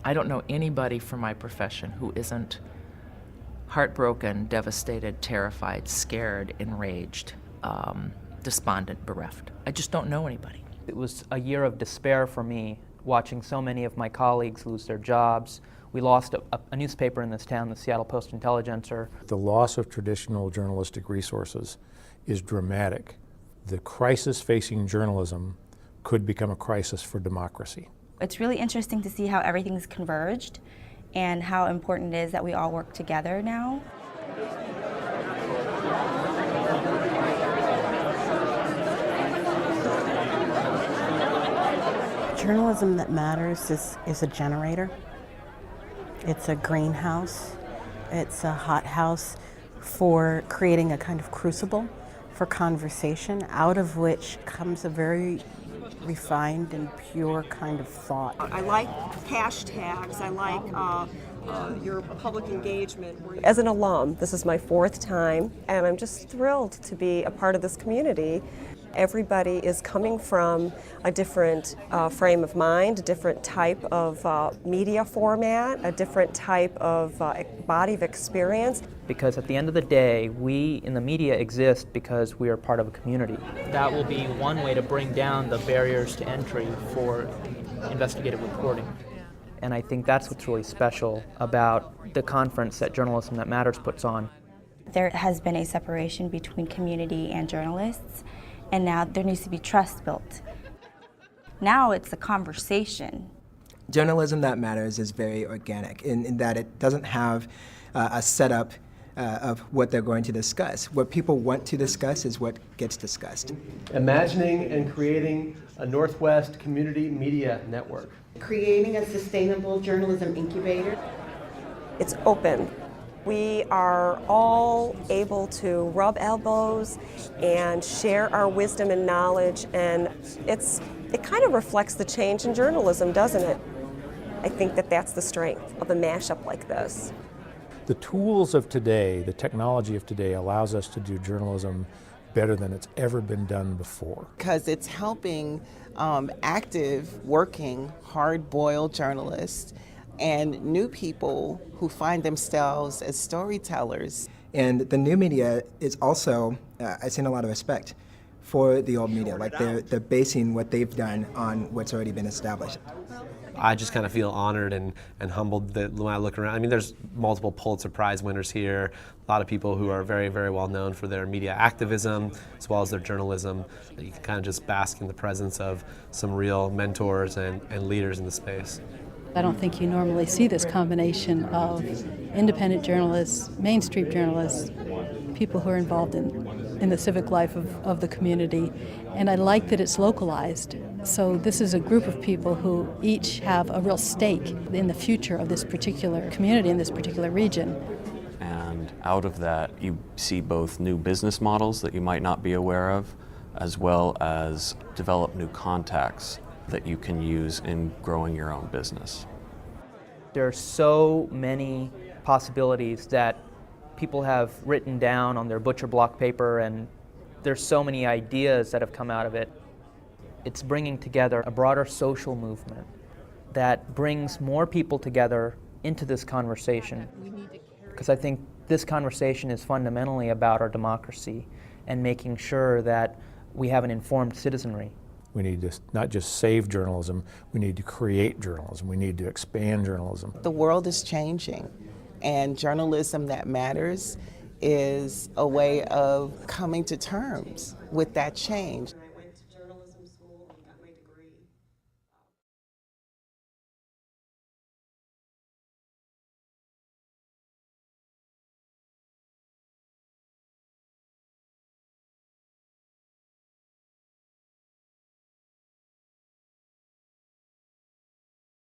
I don't know anybody from my profession who isn't heartbroken, devastated, terrified, scared, enraged, despondent, bereft. I just don't know anybody. It was a year of despair for me, watching so many of my colleagues lose their jobs. We lost a newspaper in this town, the Seattle Post-Intelligencer. The loss of traditional journalistic resources is dramatic. The crisis facing journalism could become a crisis for democracy. It's really interesting to see how everything's converged and how important it is that we all work together now. Journalism that matters is a generator. It's a greenhouse. It's a hothouse for creating a kind of crucible for conversation, out of which comes a very refined and pure kind of thought. I like hashtags. I like your public engagement. As an alum, this is my 4th time, and I'm just thrilled to be a part of this community. Everybody is coming from a different frame of mind, a different type of media format, a different type of body of experience. Because at the end of the day, we in the media exist because we are part of a community. That will be one way to bring down the barriers to entry for investigative reporting. And I think that's what's really special about the conference that Journalism That Matters puts on. There has been a separation between community and journalists, and now there needs to be trust built. Now it's a conversation. Journalism That Matters is very organic in that it doesn't have a setup of what they're going to discuss. What people want to discuss is what gets discussed. Imagining and creating a Northwest community media network. Creating a sustainable journalism incubator. It's open. We are all able to rub elbows and share our wisdom and knowledge, and it kind of reflects the change in journalism, doesn't it? I think that's the strength of a mashup like this. The tools of today, the technology of today, allows us to do journalism better than it's ever been done before. Because it's helping active, working, hard-boiled journalists and new people who find themselves as storytellers. And the new media is also, I've seen a lot of respect for the old media, like they're basing what they've done on what's already been established. I just kind of feel honored and humbled that when I look around. I mean, there's multiple Pulitzer Prize winners here, a lot of people who are very, very well known for their media activism as well as their journalism. You can kind of just bask in the presence of some real mentors and leaders in the space. I don't think you normally see this combination of independent journalists, Main Street journalists, people who are involved in the civic life of the community, and I like that it's localized. So this is a group of people who each have a real stake in the future of this particular community in this particular region. And out of that, you see both new business models that you might not be aware of, as well as develop new contacts that you can use in growing your own business. There are so many possibilities that people have written down on their butcher block paper, and there's so many ideas that have come out of it. It's bringing together a broader social movement that brings more people together into this conversation. Because I think this conversation is fundamentally about our democracy and making sure that we have an informed citizenry. We need to not just save journalism, we need to create journalism. We need to expand journalism. The world is changing, and Journalism That Matters is a way of coming to terms with that change.